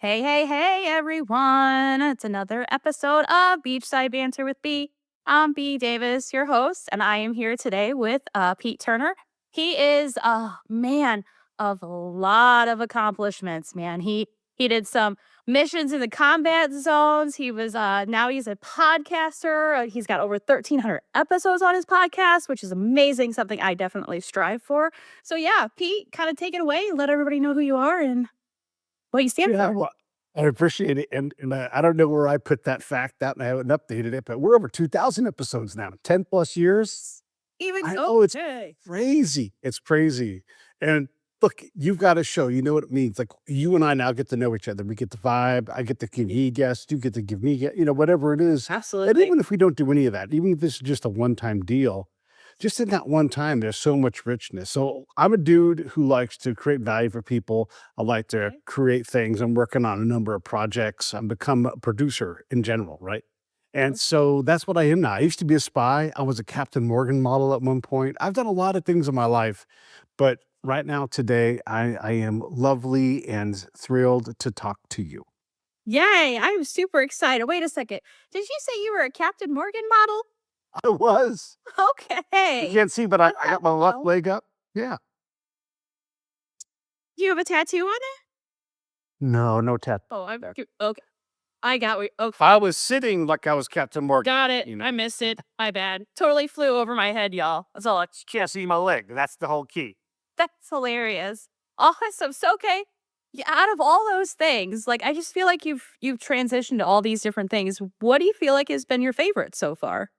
Hey, hey, hey, everyone. It's another episode of Beachside Banter with B. I'm B Davis, your host, and I am here today with Pete Turner. He is a man of a lot of accomplishments, man. He did some missions in the combat zones. Now he's a podcaster. He's got over 1,300 episodes on his podcast, which is amazing, something I definitely strive for. So yeah, Pete, kind of take it away, let everybody know who you are and what you stand Yeah, for. well, I appreciate it, and I don't know where I put that fact out, and I haven't updated it, but we're over 2,000 episodes now, 10 plus years. Even I know it's okay. crazy. It's crazy. And look, you've got a show. You know what it means. Like you and I now get to know each other. We get the vibe. I get to give you guests. You get to give me, whatever it is. And Absolutely. even if we don't do any of that, even if this is just a one-time deal, just in that one time, there's so much richness. So I'm a dude who likes to create value for people. I like to Okay. create things. I'm working on a number of projects. I'm become a producer in general, right? And so that's what I am now. I used to be a spy. I was a Captain Morgan model at one point. I've done a lot of things in my life, but right now, today, I am lovely and thrilled to talk to you. Yay, I'm super excited. Wait a second. Did you say you were a Captain Morgan model? I was. You Okay. can't see, but I What the got my left hell? leg up. Yeah. Do you have a tattoo on it? No, no tattoo. Oh, okay. I got what okay. If I was sitting like I was Captain Morgan, Got it. you know, I missed it. My bad. Totally flew over my head, y'all. That's all. you can't see my leg. That's the whole key. That's hilarious. Awesome. So okay. Yeah, out of all those things, like I just feel like you've transitioned to all these different things. What do you feel like has been your favorite so far?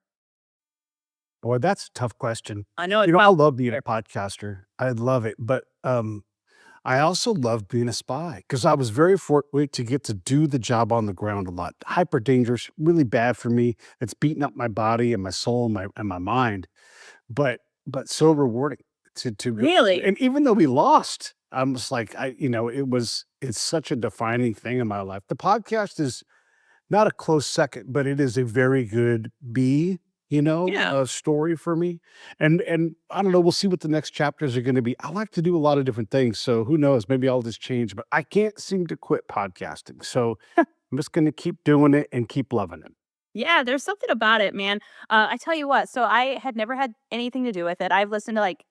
Boy, that's a tough question. I know it's I well. love being a podcaster. I love it, but I also love being a spy because I was very fortunate to get to do the job on the ground a lot. Hyper dangerous, really bad for me. It's beating up my body and my soul and my mind, but so rewarding to go. Really? And even though we lost, I'm just like it's such a defining thing in my life. The podcast is not a close second, but it is a very good B, Yeah. story for me. And I don't know, we'll see what the next chapters are gonna be. I like to do a lot of different things, so who knows? Maybe I'll just change, but I can't seem to quit podcasting. So I'm just gonna keep doing it and keep loving it. Yeah, there's something about it, man. I tell you what, so I had never had anything to do with it. I've listened to like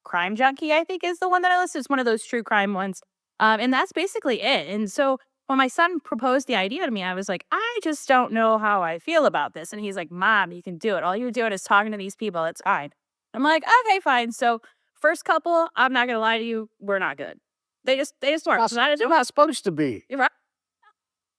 Crime Junkie, I think is the one that I listen. It's one of those true crime ones. And that's basically it. And so when my son proposed the idea to me, I was like, I just don't know how I feel about this. And he's like, Mom, you can do it. All you're doing is talking to these people. It's fine. I'm like, okay, fine. So first couple, I'm not gonna lie to you, we're not good. They just weren't. Not They're not supposed to be. You're right.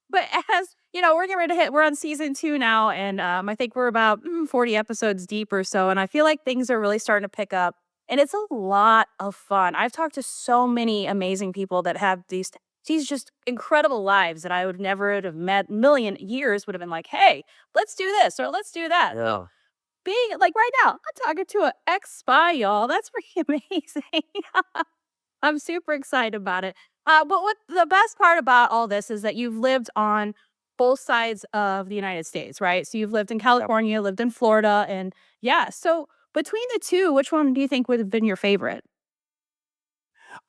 But as you know, we're getting ready to hit. We're on season 2 now, and I think we're about 40 episodes deep or so. And I feel like things are really starting to pick up, and it's a lot of fun. I've talked to so many amazing people that have these just incredible lives that I would never have met. Million years would have been like, hey, let's do this or let's do that. Yeah. Being like right now, I'm talking to an ex spy, y'all. That's pretty amazing. I'm super excited about it. But what the best part about all this is that you've lived on both sides of the United States, right? So you've lived in California, lived in Florida, and yeah. So between the two, which one do you think would have been your favorite?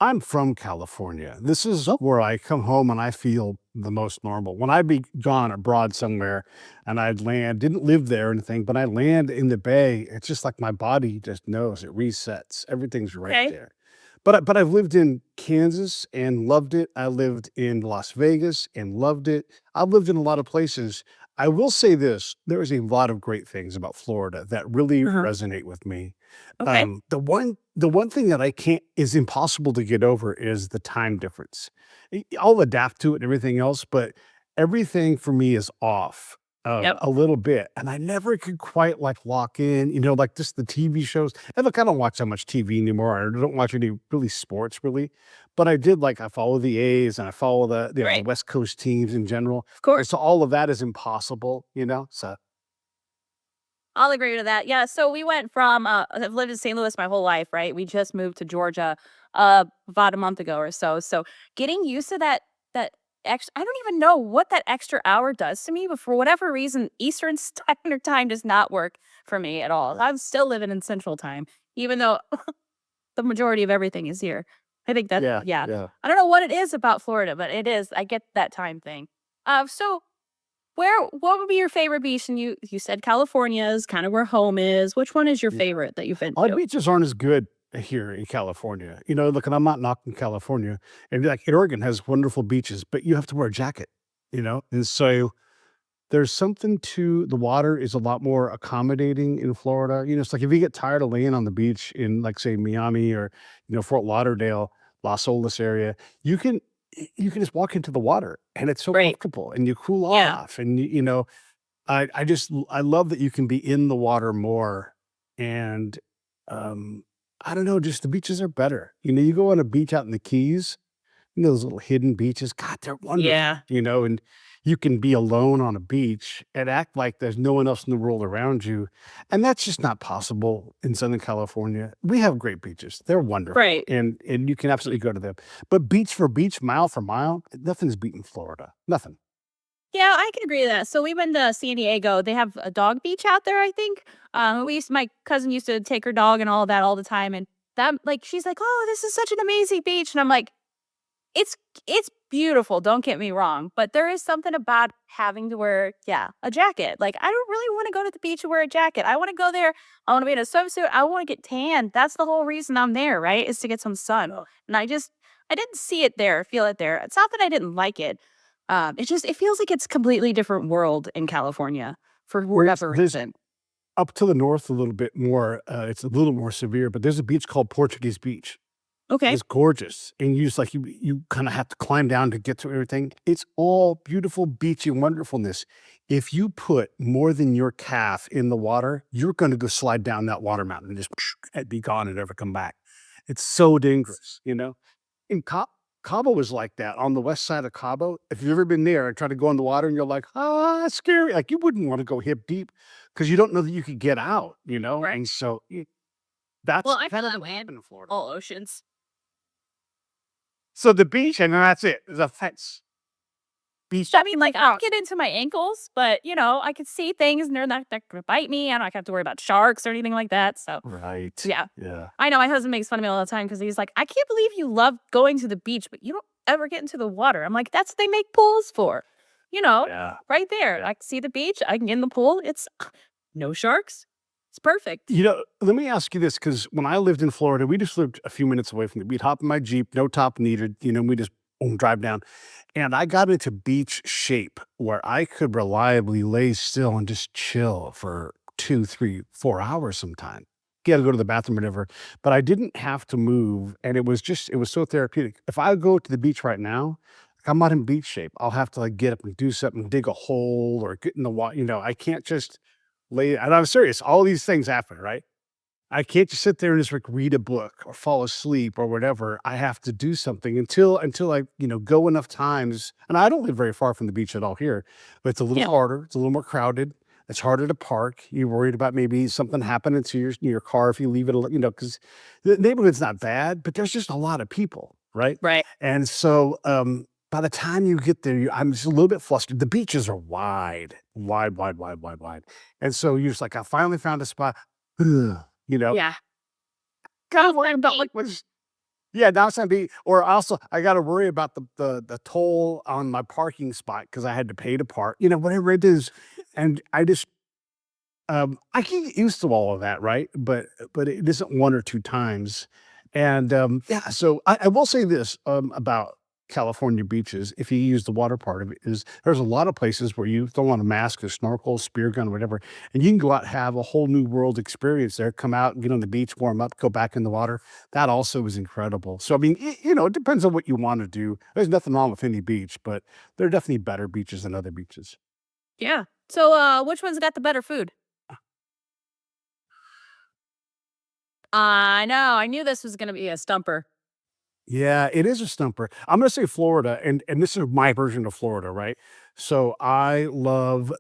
I'm from California. This is Oh, where I come home and I feel the most normal. When I'd be gone abroad somewhere and I'd land, didn't live there or anything, but I land in the Bay, it's just like my body just knows it resets. Everything's right okay. there. But I've lived in Kansas and loved it. I lived in Las Vegas and loved it. I've lived in a lot of places. I will say this, there is a lot of great things about Florida that really Uh-huh. resonate with me. Okay. The one thing that I can't is impossible to get over is the time difference. I'll adapt to it and everything else, but everything for me is off Yep. a little bit, and I never could quite like lock in. Like just the TV shows. And look, I don't watch that much TV anymore. I don't watch any really sports really, but I did like I follow the A's and I follow the Right. West Coast teams in general. Of course. And so all of that is impossible. So I'll agree to that. Yeah. So we went from, I've lived in St. Louis my whole life, right? We just moved to Georgia about a month ago or so. So getting used to that extra, I don't even know what that extra hour does to me, but for whatever reason, Eastern Standard Time does not work for me at all. I'm still living in Central Time, even though the majority of everything is here. I think that Yeah, yeah. yeah. I don't know what it is about Florida, but it is. I get that time thing. So what would be your favorite beach? And you said California is kind of where home is. Which one is your Yeah. favorite that you've been Our to? beaches aren't as good here in California. You know, look, and I'm not knocking California. And like Oregon has wonderful beaches, but you have to wear a jacket, you know? And so there's something to the water is a lot more accommodating in Florida. You know, it's like if you get tired of laying on the beach in like say Miami or Fort Lauderdale, Las Olas area, you can you can just walk into the water and it's so Right. comfortable and you cool Yeah. off and I love that you can be in the water more, and, um, I don't know, just the beaches are better. You know, you go on a beach out in the Keys, those little hidden beaches, god, they're wonderful, Yeah. and you can be alone on a beach and act like there's no one else in the world around you, and that's just not possible in Southern California. We have great beaches, they're wonderful, Right. and you can absolutely go to them, but beach for beach, mile for mile, nothing's beating Florida, nothing. Yeah, I can agree with that. So we went to San Diego. They have a dog beach out there, I think. My cousin used to take her dog and all of that all the time. And that, like, she's like, oh, this is such an amazing beach. And I'm like, it's it's beautiful, don't get me wrong, but there is something about having to wear, yeah, a jacket. Like, I don't really wanna go to the beach and wear a jacket. I wanna go there, I wanna be in a swimsuit, I wanna get tan. That's the whole reason I'm there, right? Is to get some sun. And I didn't see it there, feel it there. It's not that I didn't like it. It feels like it's completely different world in California for Whereas whatever there's reason. up to the north a little bit more, it's a little more severe, but there's a beach called Portuguese Beach. Okay. It's gorgeous, and you just like you kinda have to climb down to get to everything. It's all beautiful beachy wonderfulness. If you put more than your calf in the water, you're gonna go slide down that water mountain and just and be gone and never come back. It's so dangerous, you know? In Cabo is like that, on the west side of Cabo. If you've ever been there and tried to go in the water and you're like, "Ah, it's scary," like, you wouldn't wanna go hip deep because you don't know that you could get out, Right. and so, Well, that's I feel kind of that what way in happened in Florida. all oceans. So the beach, and then that's it. There's a fence. Beach I mean, like, I out. get into my ankles, but, I could see things and they're not gonna bite me. I don't have to worry about sharks or anything like that. So, Right. yeah. Yeah. I know my husband makes fun of me all the time because he's like, I can't believe you love going to the beach, but you don't ever get into the water. I'm like, that's what they make pools for. You know, Yeah. right there. Yeah. I can see the beach. I can get in the pool. It's no sharks. It's perfect. Let me ask you this, because when I lived in Florida, we just lived a few minutes away from the beach. Hop in my Jeep, no top needed. We just boom, drive down. And I got into beach shape where I could reliably lay still and just chill for 2, 3, 4 hours sometime. You had to go to the bathroom, or whatever. But I didn't have to move. And it was so therapeutic. If I go to the beach right now, like, I'm not in beach shape. I'll have to like get up and do something, dig a hole or get in the water. I can't just lay, and I'm serious, all these things happen, right? I can't just sit there and just like read a book or fall asleep or whatever. I have to do something until I, go enough times. And I don't live very far from the beach at all here, but it's a little Yeah. harder. It's a little more crowded. It's harder to park. You're worried about maybe something happening to your car if you leave it, because the neighborhood's not bad, but there's just a lot of people, right? Right. And so by the time you get there, I'm just a little bit flustered. The beaches are wide, wide, wide, wide, wide, wide. And so you're just like, I finally found a spot. You know, Yeah. gotta It's worry that about beach. like what's yeah, now it's gonna be, or also I gotta worry about the toll on my parking spot because I had to pay to park, whatever it is. And I can get used to all of that, right? But it isn't 1 or 2 times. And, yeah, so I will say this, about California beaches, if you use the water part of it, is there's a lot of places where you throw on a mask, a snorkel, spear gun, whatever, and you can go out and have a whole new world experience there, come out, get on the beach, warm up, go back in the water. That also is incredible. So, I mean, it depends on what you wanna do. There's nothing wrong with any beach, but there are definitely better beaches than other beaches. Yeah. So, which one's got the better food? I know. I knew this was gonna be a stumper. Yeah, it is a stumper. I'm gonna say Florida, and this is my version of Florida, right? So I love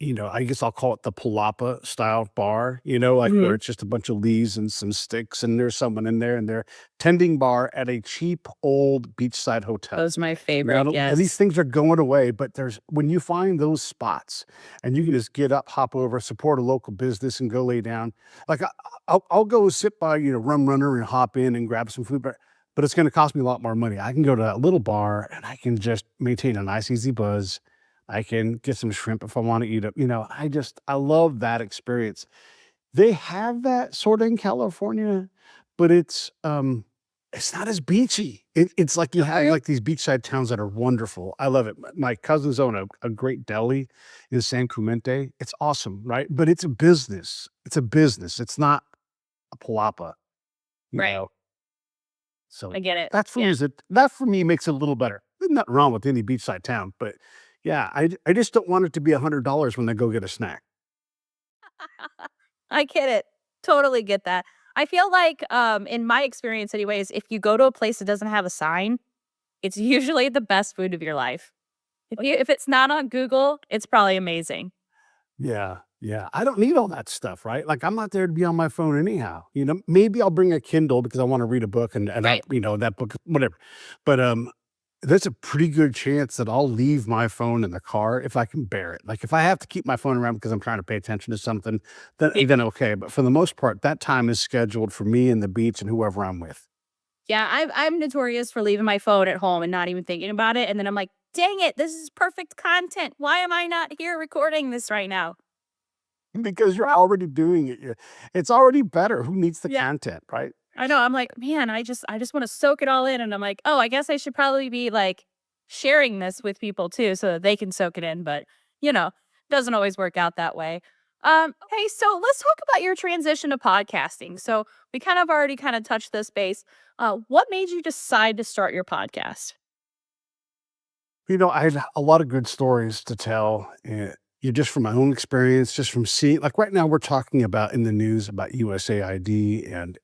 I guess I'll call it the palapa style bar, like where Mhm. it's just a bunch of leaves and some sticks, and there's someone in there and they're tending bar at a cheap old beachside hotel. Those are my Now, favorite, and these yes. things are going away, but there's when you find those spots and you can just get up, hop over, support a local business, and go lay down. Like I'll go sit by Rum Runner and hop in and grab some food, but it's going to cost me a lot more money. I can go to that little bar and I can just maintain a nice easy buzz. I can get some shrimp if I want to eat it. I love that experience. They have that sort of in California, but it's not as beachy. It's like you have Mhm. like these beachside towns that are wonderful. I love it. My cousins own a great deli in San Clemente. It's awesome, right? But it's a business. It's a business. It's not a palapa, you Right. know. So I get it. that for me Yeah. is it. That for me makes it a little better. There's nothing wrong with any beachside town, but yeah, I just don't want it to be $100 when they go get a snack. I get it. Totally get that. I feel like, in my experience anyways, if you go to a place that doesn't have a sign, it's usually the best food of your life. If it's not on Google, it's probably amazing. Yeah, yeah. I don't need all that stuff, right? Like, I'm not there to be on my phone anyhow. Maybe I'll bring a Kindle because I want to read a book and I, Right. that book, whatever. But there's a pretty good chance that I'll leave my phone in the car if I can bear it. Like, if I have to keep my phone around because I'm trying to pay attention to something, then okay. But for the most part, that time is scheduled for me and the beach and whoever I'm with. Yeah, I'm notorious for leaving my phone at home and not even thinking about it, and then I'm like, "Dang it, this is perfect content. Why am I not here recording this right now?" Because you're already doing it. It's already better. Who needs the Yeah, content, right? I know, I'm like, "Man, I just wanna soak it all in," and I'm like, "Oh, I guess I should probably be, like, sharing this with people too so that they can soak it in," but, you know, doesn't always work out that way. Okay, so let's talk about your transition to podcasting. So, we kind of already kinda touched this base. What made you decide to start your podcast? I had a lot of good stories to tell. Just from my own experience, just from seeing, like right now, we're talking about in the news about USAID, and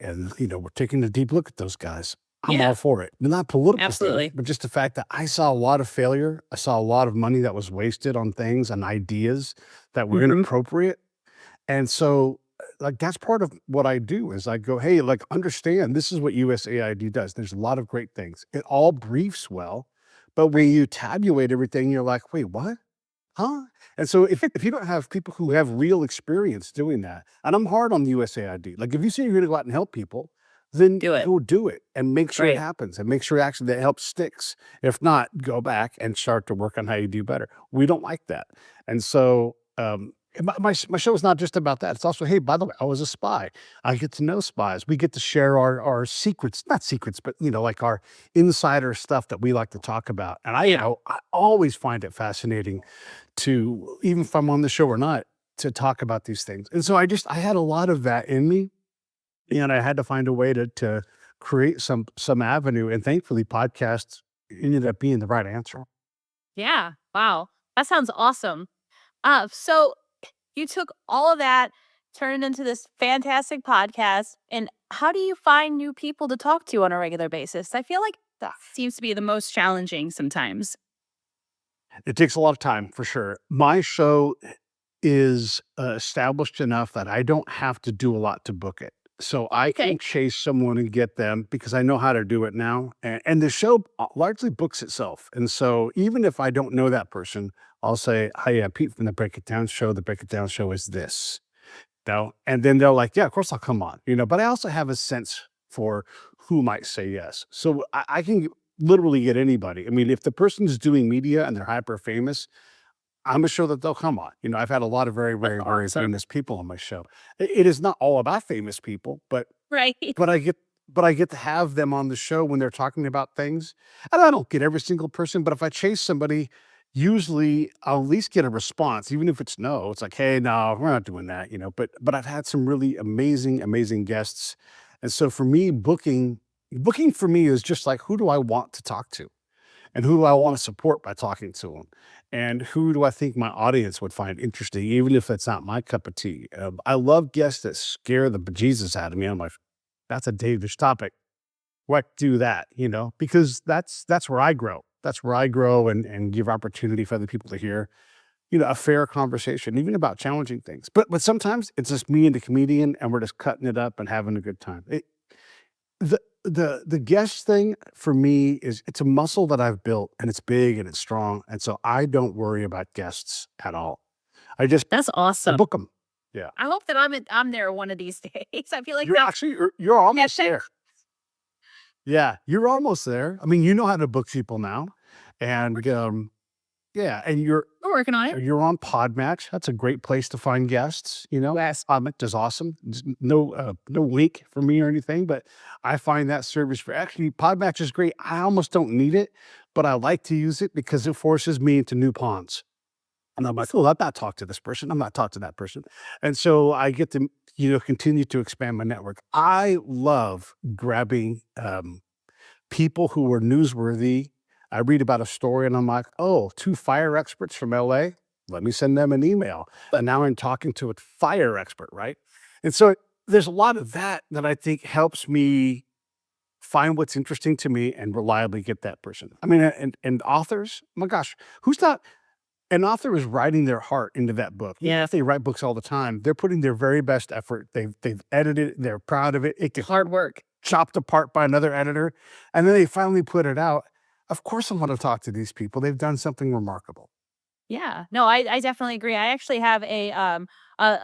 we're taking a deep look at those guys. I'm Yeah, all for it. Not political things, absolutely. but just the fact that I saw a lot of failure. I saw a lot of money that was wasted on things and ideas that were Mhm. inappropriate. And so, like, that's part of what I do is I go, hey, like, understand this is what USAID does. There's a lot of great things. It all briefs well, but when you tabulate everything, you're like, wait, what? Huh? And so if you don't have people who have real experience doing that, and I'm hard on the USAID, like if you say you're going to go out and help people, then Do it. go do it and make sure it Right. happens and make sure actually that help sticks. If not, go back and start to work on how you do better. We don't like that. And so my show is not just about that. It's also, hey, by the way, I was a spy. I get to know spies. We get to share our secrets, not secrets, but like our insider stuff that we like to talk about. And Yeah. I always find it fascinating to, even if I'm on the show or not, to talk about these things. And so I had a lot of that in me, and I had to find a way to create some avenue. And thankfully, podcasts ended up being the right answer. Yeah. Wow. That sounds awesome. So you took all of that, turned it into this fantastic podcast. And how do you find new people to talk to on a regular basis? I feel like that seems to be the most challenging sometimes. It takes a lot of time for sure. My show is established enough that I don't have to do a lot to book it. So I can Okay. chase someone and get them because I know how to do it now. And the show largely books itself. And so even if I don't know that person, I'll say, hi, yeah, Pete from the Break It Down show. The Break It Down show is this. And then they're like, yeah, of course I'll come on. But I also have a sense for who might say yes. So I can literally get anybody. I mean, if the person's doing media and they're hyper famous, I'm sure that they'll come on. I've had a lot of very, That's very, very awesome. famous people on my show. It is not all about famous people, but Right. but I get but I get to have them on the show when they're talking about things. And I don't get every single person, but if I chase somebody, usually I'll at least get a response, even if it's no. It's like, hey, no, we're not doing that. But I've had some really amazing, amazing guests. And so for me, booking for me is just like, who do I want to talk to? And who do I want to support by talking to them? And who do I think my audience would find interesting, even if that's not my cup of tea? I love guests that scare the bejesus out of me. I'm like, that's a dangerous topic. What do that? Because that's where I grow. That's where I grow and give opportunity for other people to hear. a fair conversation, even about challenging things. But sometimes it's just me and the comedian, and we're just cutting it up and having a good time. The guest thing for me is it's a muscle that I've built, and it's big and it's strong, and so I don't worry about guests at all. I just That's I awesome. book them. Yeah. I hope that I'm there one of these days. I feel like You're now actually you're almost hashtag there. Yeah, you're almost there. I mean, you know how to book people now, and, yeah, and we're working on it. you're on Podmatch. That's a great place to find guests, you know? Yes. Podmatch is awesome. No link for me or anything, but I find that service for actually, Podmatch is great. I almost don't need it, but I like to use it because it forces me into new ponds. And I'm like, "Oh, I'm not talking to this person. I'm not talking to that person." And so I get to, continue to expand my network. I love grabbing, people who are newsworthy. I read about a story and I'm like, "Oh, 2 fire experts from LA? Let me send them an email." And now I'm talking to a fire expert, right? And so there's a lot of that that I think helps me find what's interesting to me and reliably get that person. I mean, and authors, my gosh, who's not an author is writing their heart into that book. Even Yeah. if they write books all the time, they're putting their very best effort. They've edited it, they're proud of it. It gets Hard work. chopped apart by another editor, and then they finally put it out. Of course, I want to talk to these people. They've done something remarkable. Yeah. No, I definitely agree. I actually have a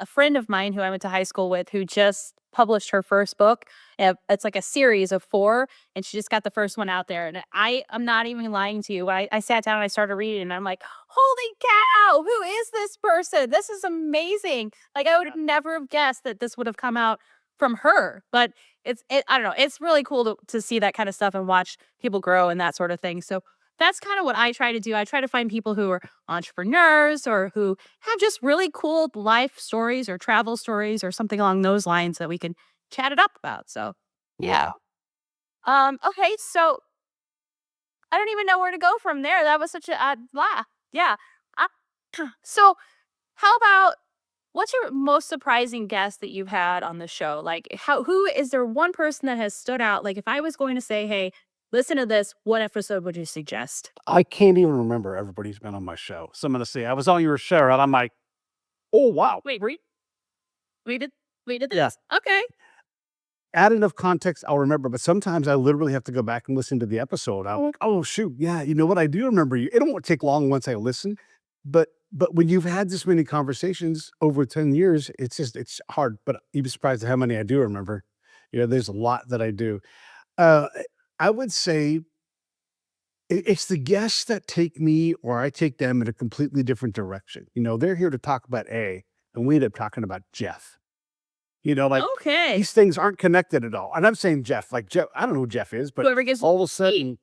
friend of mine who I went to high school with who just published her first book. It's like a series of 4, and she just got the first one out there. And I'm not even lying to you. I sat down and I started reading, and I'm like, "Holy cow! Who is this person? This is amazing!" Like I would have never have guessed that this would have come out from her. But I don't know. It's really cool to see that kind of stuff and watch people grow and that sort of thing. So that's kind of what I try to do. I try to find people who are entrepreneurs or who have just really cool life stories or travel stories or something along those lines that we can chat it up about. So, yeah. Yeah. Okay, so I don't even know where to go from there. That was such a blah. Yeah. Uh, so, how about what's your most surprising guest that you've had on the show? Like, who is there one person that has stood out? Like, if I was going to say, "Hey, listen to this," what episode would you suggest? I can't even remember everybody's been on my show. So I'm gonna say, "I was on your show," and I'm like, "Oh, wow." Wait, we did we did Yeah. this? Okay. Add enough context, I'll remember, but sometimes I literally have to go back and listen to the episode. I'm like, "Oh, shoot, yeah, you know what? I do remember you." It won't take long once I listen, but when you've had this many conversations over 10 years, it's hard, but you'd be surprised at how many I do remember. There's a lot that I do. Uh, I would say it's the guests that take me or I take them in a completely different direction. They're here to talk about A, and we end up talking about Jeff. Like, Okay. these things aren't connected at all. And I'm saying Jeff, like Jeff, I don't know who Jeff is, but Whoever gives all of a sudden,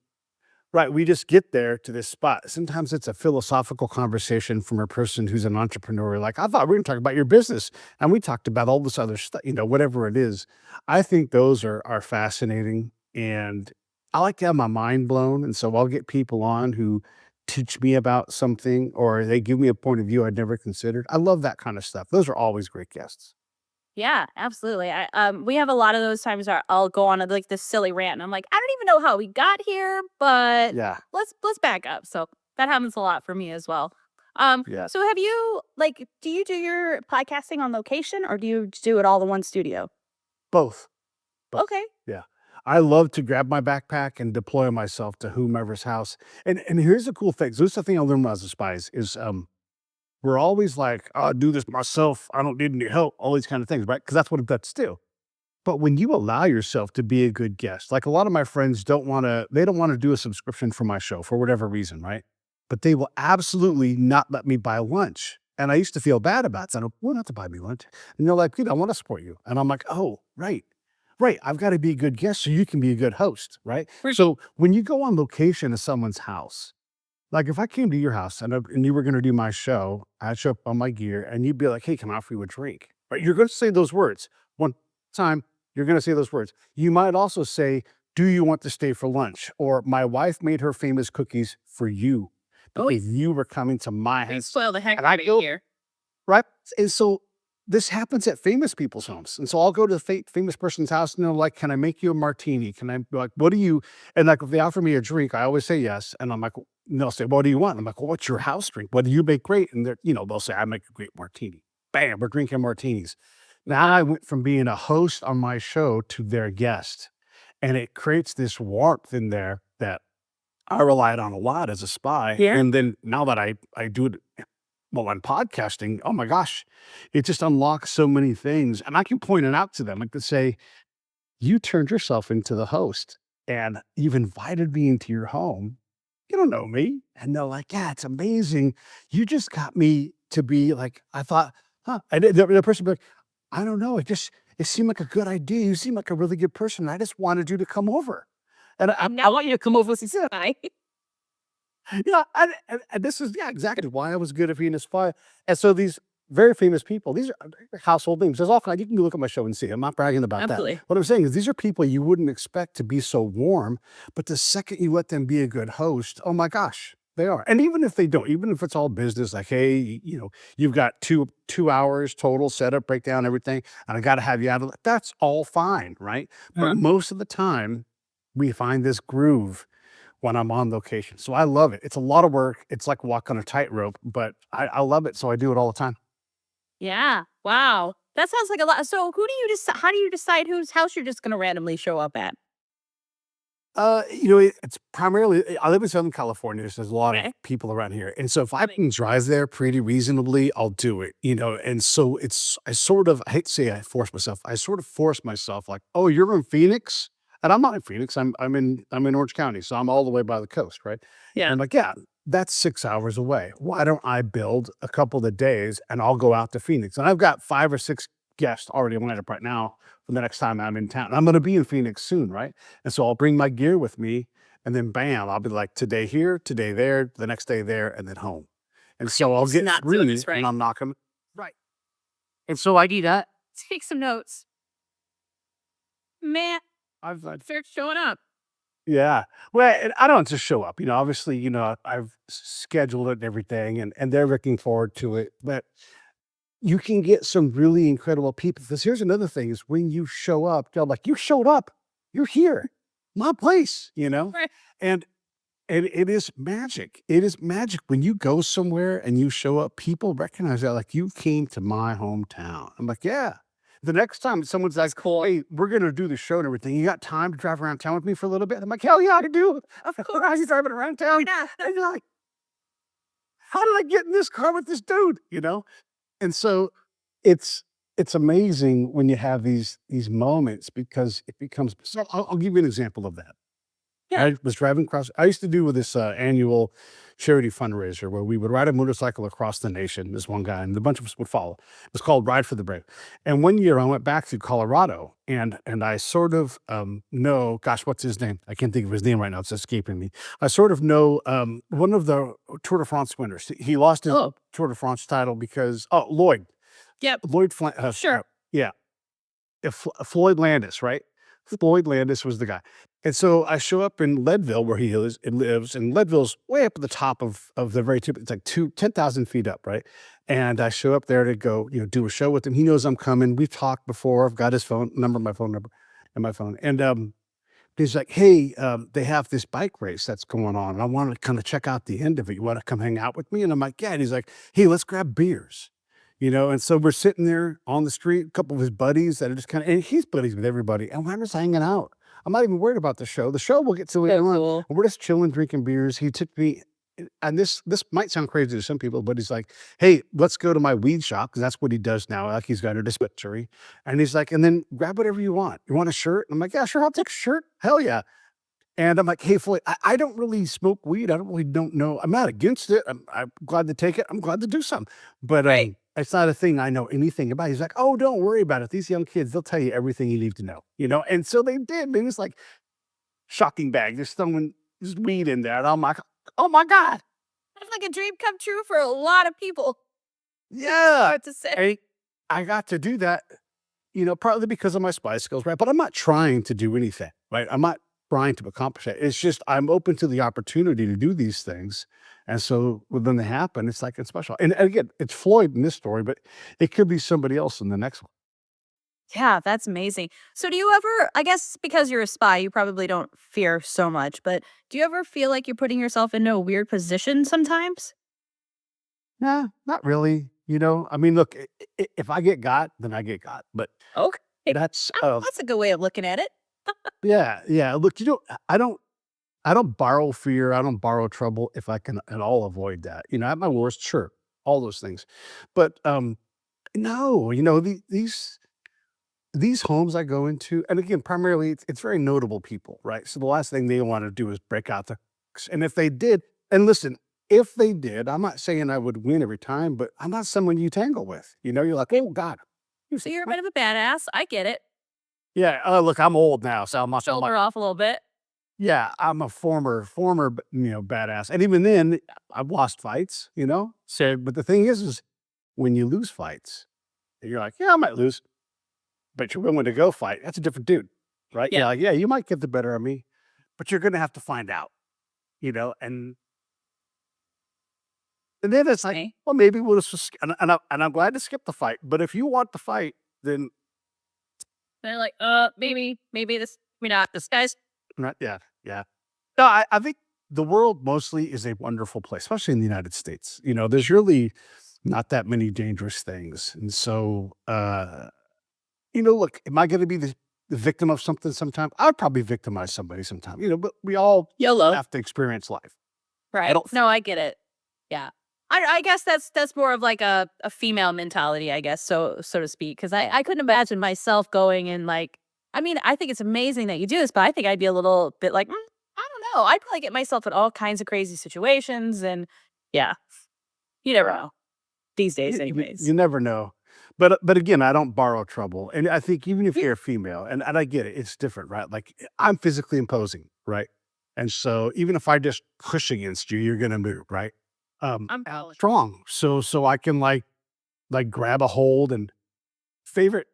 right, we just get there to this spot. Sometimes it's a philosophical conversation from a person who's an entrepreneur. Like, I thought we were going to talk about your business, and we talked about all this other stuff, whatever it is. I think those are fascinating, and I like to have my mind blown. And so I'll get people on who teach me about something, or they give me a point of view I'd never considered. I love that kind of stuff. Those are always great guests. Yeah, absolutely. We have a lot of those times where I'll go on like this silly rant, and I'm like, I don't even know how we got here, but Yeah. let's back up. So that happens a lot for me as well. Yeah. So have you like, do you do your podcasting on location or do you do it all in one studio? Both. Both. Okay. Yeah. I love to grab my backpack and deploy myself to whomever's house. And here's the cool thing. So this is the thing I learned when I was a spies is we're always like, "Oh, I do this myself. I don't need any help," all these kind of things, right? Because that's what vets do. But when you allow yourself to be a good guest, like a lot of my friends they don't want to do a subscription for my show for whatever reason, right? But they will absolutely not let me buy lunch. And I used to feel bad about that. I don't, well, not to buy me lunch. And they're like, "Dude, I want to support you." And I'm like, "Oh, right. Right. I've got to be a good guest so you can be a good host." Right. So when you go on location to someone's house, like if I came to your house and you were going to do my show, I'd show up on my gear and you'd be like, "Hey, can I offer you a drink?" Right. You're going to say those words one time. You're going to say those words. You might also say, "Do you want to stay for lunch?" Or, "My wife made her famous cookies for you Oh, because you were coming to my you house." spoil the heck And I out of go, here. right. And so this happens at famous people's homes. And so I'll go to the famous person's house and they're like, can I make you a martini? Can I, like, what do you, and like, if they offer me a drink, I always say yes. And I'm like, and they'll say, what do you want? I'm like, well, what's your house drink? What do you make great? And they're, they'll say, I make a great martini. Bam, we're drinking martinis. Now I went from being a host on my show to their guest. And it creates this warmth in there that I relied on a lot as a spy. Yeah. And then now that I do it, well, on podcasting, oh my gosh, it just unlocks so many things. And I can point it out to them. I could say, you turned yourself into the host and you've invited me into your home. You don't know me. And they're like, yeah, it's amazing. You just got me to be like, I thought, huh? The person would be like, I don't know. It seemed like a good idea. You seem like a really good person. I just wanted you to come over. And I want you to come over and say hi. Yeah, and this is, yeah, exactly why I was good at being a spy. And so these very famous people, these are household names. There's all kinds. You can look at my show and see. I'm not bragging about that. Absolutely. What I'm saying is these are people you wouldn't expect to be so warm, but the second you let them be a good host, oh my gosh, they are. And even if they don't, even if it's all business, like, hey, you've got two hours total setup, breakdown, everything, and I got to have you out of it. That's all fine, right? But most of the time, we find this groove when I'm on location. So I love it. It's a lot of work. It's like walking a tightrope, but I love it. So I do it all the time. Yeah. Wow. That sounds like a lot. So who do you decide? How do you decide whose house you're just going to randomly show up at? It's primarily, I live in Southern California, so there's a lot of Okay. people around here. And so if I can drive there pretty reasonably, I'll do it, And so I hate to say I force myself. I sort of force myself like, oh, you're in Phoenix? And I'm not in Phoenix. I'm in Orange County. So I'm all the way by the coast, right? Yeah. And like, yeah, that's 6 hours away. Why don't I build a couple of days and I'll go out to Phoenix? And I've got 5 or 6 guests already lined up right now for the next time I'm in town. And I'm going to be in Phoenix soon, right? And so I'll bring my gear with me and then bam, I'll be like today here, today there, the next day there, and then home. And so I'll It's get not through this it and right. I'll knock them. Right. And so I do that. Take some notes. Man, start showing up. Yeah. Well, and I don't just show up, obviously, I've scheduled it and everything and they're looking forward to it. But you can get some really incredible people. Because here's another thing is when you show up, they're like, you showed up, you're here, my place. Right. And and it is magic. It is magic when you go somewhere and you show up, people recognize that like you came to my hometown. I'm like, yeah. The next time someone's like, Cool. hey, we're gonna do the show and everything. You got time to drive around town with me for a little bit? I'm like, hell yeah, I do. Of How course. are you driving around town? Yeah. And you're like, how did I get in this car with this dude? And so it's it's amazing when you have these moments because it becomes so I'll give you an example of that. Yeah. I was driving across I used to do with this, annual charity fundraiser where we would ride a motorcycle across the nation, this one guy, and a bunch of us would follow. It was called Ride for the Brave. And one year I went back to Colorado and I sort of, know gosh, what's his name? I can't think of his name right now, it's escaping me. I sort of know, one of the Tour de France winners. He lost his Oh, Tour de France title because Lloyd. yep. Lloyd Flan Sure. yeah. Floyd Landis, right? Floyd Landis was the guy. And so I show up in Leadville where he lives, and Leadville's way up at the top of the very tip. It's like 10,000 feet up, right? And I show up there to go, do a show with him. He knows I'm coming. We've talked before. I've got his phone number, my phone number, and my phone. And he's like, hey, they have this bike race that's going on. And I want to kind of check out the end of it. You want to come hang out with me? And I'm like, yeah. And he's like, hey, let's grab beers. And so we're sitting there on the street, a couple of his buddies that are just and he's buddies with everybody, and we're just hanging out. I'm not even worried about the show. The show we'll get to later on. Cool. And we're just chilling, drinking beers. He took me, and this might sound crazy to some people, but he's like, "Hey, let's go to my weed shop," because that's what he does now. Like he's got a dispensary, and he's like, "And then grab whatever you want. You want a shirt?" I'm like, "Yeah, sure, I'll take a shirt. Hell yeah!" And I'm like, "Hey, Floyd, I don't really smoke weed. I don't know. I'm not against it. I'm glad to take it. I'm glad to do some, but Right. it's not a thing I know anything about." He's like, "Oh, don't worry about it. These young kids, they'll tell you everything you need to know." And so they did. They was like shocking bag. There's throwing just weed in there, and I'm like, "Oh my god, That's like a dream come true for a lot of people. yeah!" Hard to say. And I got to do that, partly because of my spy skills, right? But I'm not trying to do anything, right? I'm not trying to accomplish it. It's just I'm open to the opportunity to do these things. And so when they happen, it's like it's special. And again, it's Floyd in this story, but it could be somebody else in the next one. Yeah, that's amazing. So do you ever, I guess because you're a spy, you probably don't fear so much, but do you ever feel like you're putting yourself into a weird position sometimes? Nah, not really. I mean, look, if I get got, then I get got. But Okay. that's That's a good way of looking at it. yeah, yeah. Look, I don't borrow fear. I don't borrow trouble if I can at all avoid that. At my worst, sure, all those things. But no, these homes I go into, and again, primarily it's very notable people, right? So the last thing they want to do is break out the and if they did, and listen, if they did, I'm not saying I would win every time, but I'm not someone you tangle with. You're like, oh God. You So see, you're a bit of a badass. I get it. yeah, look, I'm old now, so I'm Shoulder off a little bit. yeah, I'm a former, badass. And even then, I've lost fights. So, but the thing is when you lose fights, you're like, yeah, I might lose, but you're willing to go fight. That's a different dude, right? Yeah. Yeah, like, yeah, you might get the better of me, but you're gonna have to find out. And then it's like, Okay. well, maybe we'll just, and I'm glad to skip the fight. But if you want the fight, then They're like, maybe this, not this guy's. not, yeah, yeah. No, I think the world mostly is a wonderful place, especially in the United States. There's really not that many dangerous things. And so, look, am I going to be the victim of something sometime? I'd probably victimize somebody sometime, but we all YOLO. have to experience life. I Right. don't, No, I get it. Yeah. I guess that's more of like a female mentality, I guess, so to speak. Cause I couldn't imagine myself going and like, I mean, I think it's amazing that you do this, but I think I'd be a little bit like, I don't know. I'd probably get myself in all kinds of crazy situations. And yeah, you never know these days, you anyways. never know. But again, I don't borrow trouble. And I think even if Yeah. you're a female, and I get it, it's different, right? Like I'm physically imposing, right? And so even if I just push against you, you're gonna move, right? I'm I'm Polish. strong. So I can like grab a hold and favorite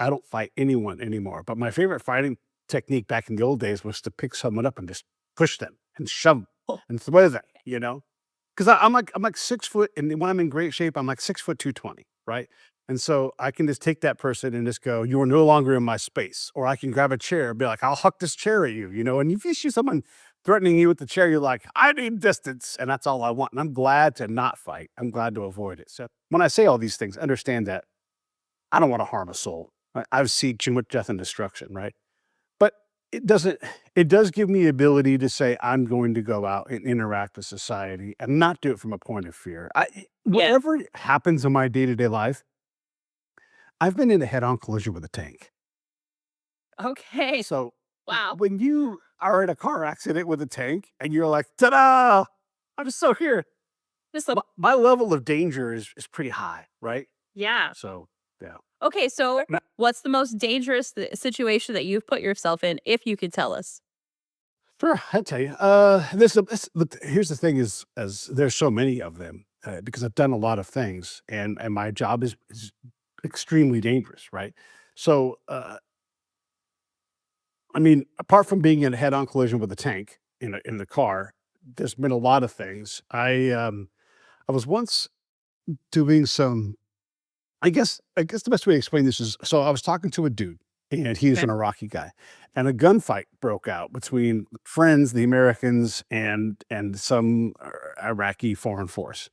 I don't fight anyone anymore. But my favorite fighting technique back in the old days was to pick someone up and just push them and shove them Oh, and throw them. Because I'm like 6 foot, and when I'm in great shape, I'm like 6 foot 220, right? And so I can just take that person and just go, "You are no longer in my space," or I can grab a chair and be like, "I'll huck this chair at you." And if you see someone threatening you with the chair, you're like, "I need distance," and that's all I want. And I'm glad to not fight. I'm glad to avoid it. So when I say all these things, understand that I don't want to harm a soul. I've seen too much death and destruction, right? But it doesn't it does give me ability to say I'm going to go out and interact with society and not do it from a point of fear. yeah. Whatever happens in my day-to-day life, I've been in a head-on collision with a tank. Okay. So Wow. when you are in a car accident with a tank and you're like, ta-da! I'm just so here. Just a, My level of danger is pretty high, right? yeah. So yeah. Okay. So Now, what's the most dangerous situation that you've put yourself in, if you could tell us? sure, I tell you. Look, here's the thing: is as there's so many of them because I've done a lot of things, and my job is extremely dangerous, right? So, I mean, apart from being in a head-on collision with a tank in the car, there's been a lot of things. I was once doing some. I guess the best way to explain this is so I was talking to a dude, and he's Okay. an Iraqi guy, and a gunfight broke out between friends, the Americans, and some Iraqi foreign force.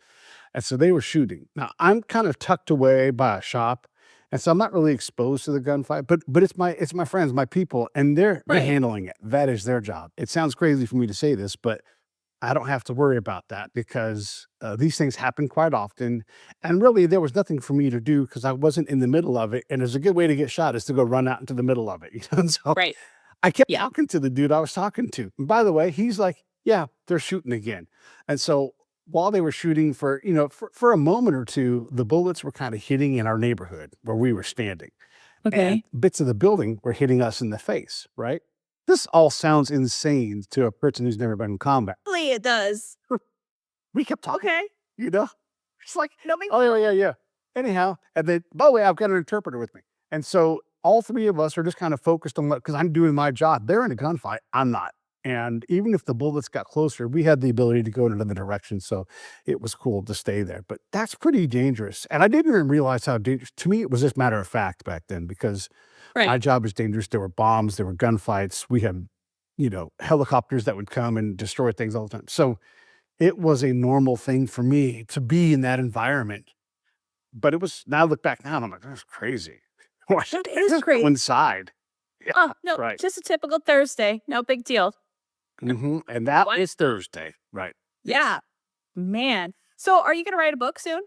And so they were shooting. Now I'm kind of tucked away by a shop, and so I'm not really exposed to the gunfight. But it's my friends, my people, and they're Right. handling it. That is their job. It sounds crazy for me to say this, but I don't have to worry about that because these things happen quite often. And really, there was nothing for me to do because I wasn't in the middle of it. And there's a good way to get shot is to go run out into the middle of it. And so Right. I kept Yeah. talking to the dude I was talking to. And by the way, he's like, yeah, they're shooting again. And so while they were shooting for a moment or two, the bullets were kind of hitting in our neighborhood where we were standing and Okay. bits of the building were hitting us in the face, right? This all sounds insane to a person who's never been in combat. Really, it does. We kept talking, Okay. you know? It's like, No, me. "Oh, yeah, yeah, yeah." Anyhow, and then by the way, I've got an interpreter with me. And so all three of us are just kind of focused on what, because I'm doing my job. They're in a gunfight. I'm not. And even if the bullets got closer, we had the ability to go in another direction. So it was cool to stay there. But that's pretty dangerous. And I didn't even realize how dangerous. To me, it was just matter of fact back then because my Right. job was dangerous. There were bombs, there were gunfights. We had, helicopters that would come and destroy things all the time. So it was a normal thing for me to be in that environment. But it was, now I look back now and I'm like, that's crazy. Why should That I is just go crazy. inside? Yeah, Oh, no, right. just a typical Thursday. No big deal. And that What? is Thursday, right? Yeah, man. So are you gonna write a book soon?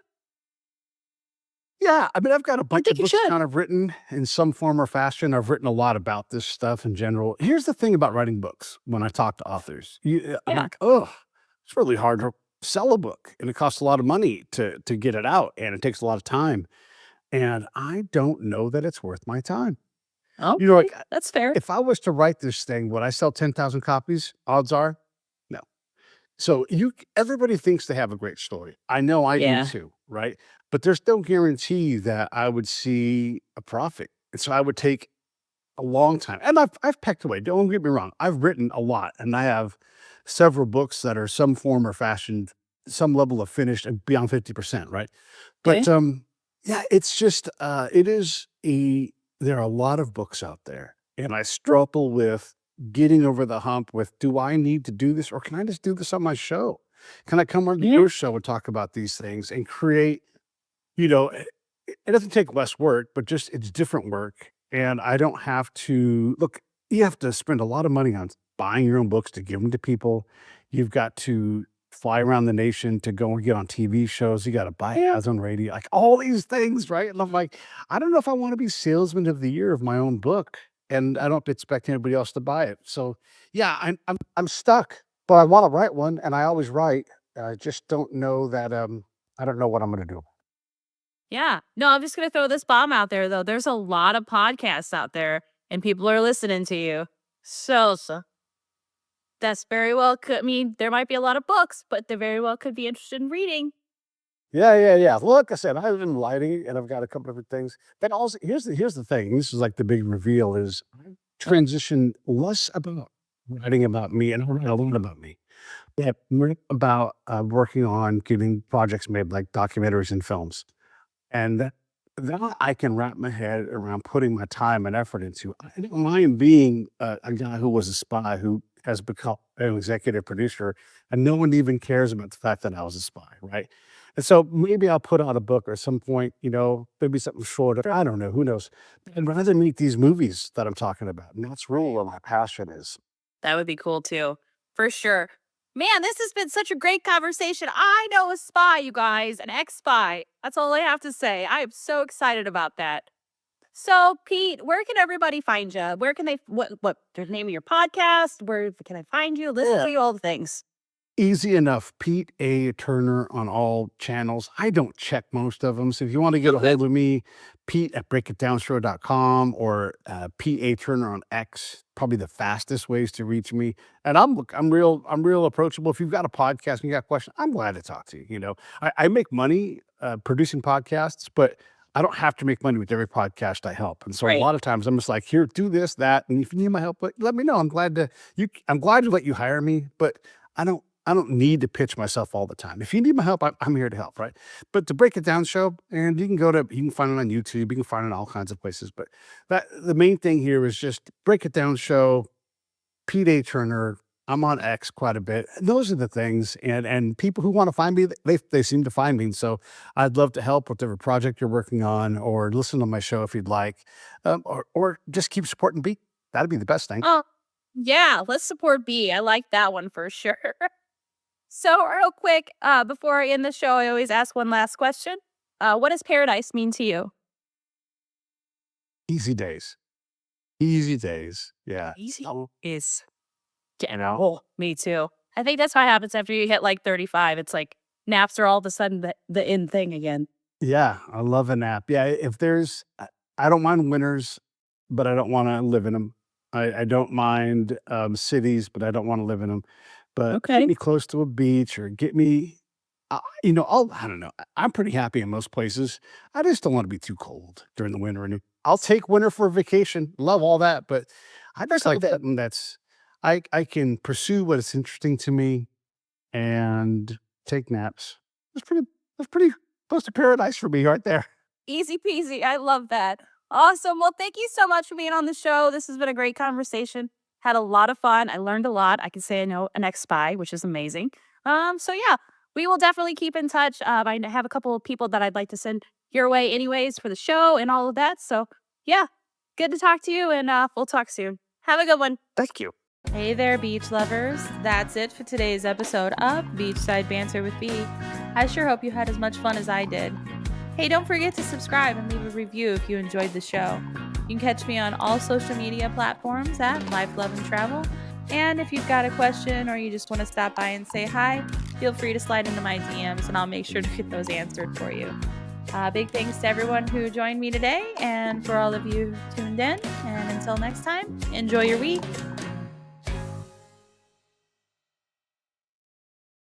Yeah, I mean, I've got a I bunch of think you books should. kind of written in some form or fashion. I've written a lot about this stuff in general. Here's the thing about writing books when I talk to authors. I'm Yeah. like, oh, it's really hard to sell a book and it costs a lot of money to get it out and it takes a lot of time. And I don't know that it's worth my time. Okay, Like that's fair. if I was to write this thing, would I sell 10,000 copies? Odds are no. So everybody thinks they have a great story. I know I do Yeah. too, right? But there's no guarantee that I would see a profit. And so I would take a long time. And I've pecked away. Don't get me wrong. I've written a lot and I have several books that are some form or fashion, some level of finished and beyond 50%, right? But Okay. yeah, it's just it is a there are a lot of books out there and I struggle with getting over the hump with do I need to do this or can I just do this on my show? Can I come on Yeah. your show and talk about these things and create, you know, it doesn't take less work, but just it's different work. And I don't have to look, you have to spend a lot of money on buying your own books to give them to people. You've got to fly around the nation to go and get on TV shows. You got to buy Yeah. ads on radio, like all these things, right? And I'm like, I don't know if I want to be salesman of the year of my own book. And I don't expect anybody else to buy it. So yeah, I'm stuck, but I want to write one and I always write. I just don't know that I don't know what I'm gonna do. Yeah. No, I'm just gonna throw this bomb out there though. There's a lot of podcasts out there and people are listening to you. So that's very well could I mean, there might be a lot of books, but they very well could be interested in reading. Yeah, yeah, yeah. Well, like I said, I've been lighting and I've got a couple different things. But also, here's the thing. This is like the big reveal: is I transition less about writing about me, and I write a lot about me. Yeah, more about working on getting projects made, like documentaries and films. And that I can wrap my head around putting my time and effort into. I don't mind being a guy who was a spy who has become an executive producer, and no one even cares about the fact that I was a spy, right? And so maybe I'll put out a book or some point, maybe something shorter. I don't know. Who knows? I'd rather meet these movies that I'm talking about. And that's really where my passion is. That would be cool too. For sure. Man, this has been such a great conversation. I know a spy, you guys, an ex spy. That's all I have to say. I am so excited about that. So, Pete, where can everybody find you? Where can they, what, the name of your podcast? Where can I find you? Listen Yeah. to you, all the things. Easy enough. Pete A. Turner on all channels. I don't check most of them. So if you want to get a Okay. hold of me, Pete at breakitdownshow.com or Pete A. Turner on X, probably the fastest ways to reach me. And I'm real approachable. If you've got a podcast and you got questions, I'm glad to talk to you. I make money producing podcasts, but I don't have to make money with every podcast I help. And so a Right. lot of times I'm just like, here, do this, that. And if you need my help, let me know. I'm glad to let you hire me, but I don't need to pitch myself all the time. If you need my help, I'm here to help, right? But to break it down show, and you can find it on YouTube, you can find it in all kinds of places. But the main thing here is just break it down show, Pete A. Turner. I'm on X quite a bit. Those are the things. And people who want to find me, they seem to find me. And so I'd love to help with whatever project you're working on, or listen to my show if you'd like, or just keep supporting B. That'd be the best thing. Oh, yeah, let's support B. I like that one for sure. So, real quick, before I end the show, I always ask one last question. What does paradise mean to you? Easy days. Easy days. Yeah. Easy Oh, is you getting know? old. Me too. I think that's what happens after you hit like 35. It's like naps are all of a sudden the in thing again. Yeah, I love a nap. Yeah, if there's I don't mind winters, but I don't wanna live in them. I don't mind, cities, but I don't wanna live in them. But get Okay. me close to a beach or get me I don't know. I'm pretty happy in most places. I just don't wanna be too cold during the winter I'll take winter for a vacation. Love all that, but I just like COVID. something that's I can pursue what is interesting to me and take naps. That's pretty close to paradise for me right there. Easy peasy. I love that. Awesome. Well, thank you so much for being on the show. This has been a great conversation. Had a lot of fun. I learned a lot. I can say I know an ex spy, which is amazing. So yeah, we will definitely keep in touch. I have a couple of people that I'd like to send your way, anyways, for the show and all of that. So yeah, good to talk to you, and we'll talk soon. Have a good one. Thank you. Hey there, beach lovers. That's it for today's episode of Beachside Banter with B. I sure hope you had as much fun as I did. Hey, don't forget to subscribe and leave a review if you enjoyed the show. You can catch me on all social media platforms at Life, Love, and Travel. And if you've got a question or you just want to stop by and say hi, feel free to slide into my DMs and I'll make sure to get those answered for you. Big thanks to everyone who joined me today and for all of you who tuned in. And until next time, enjoy your week.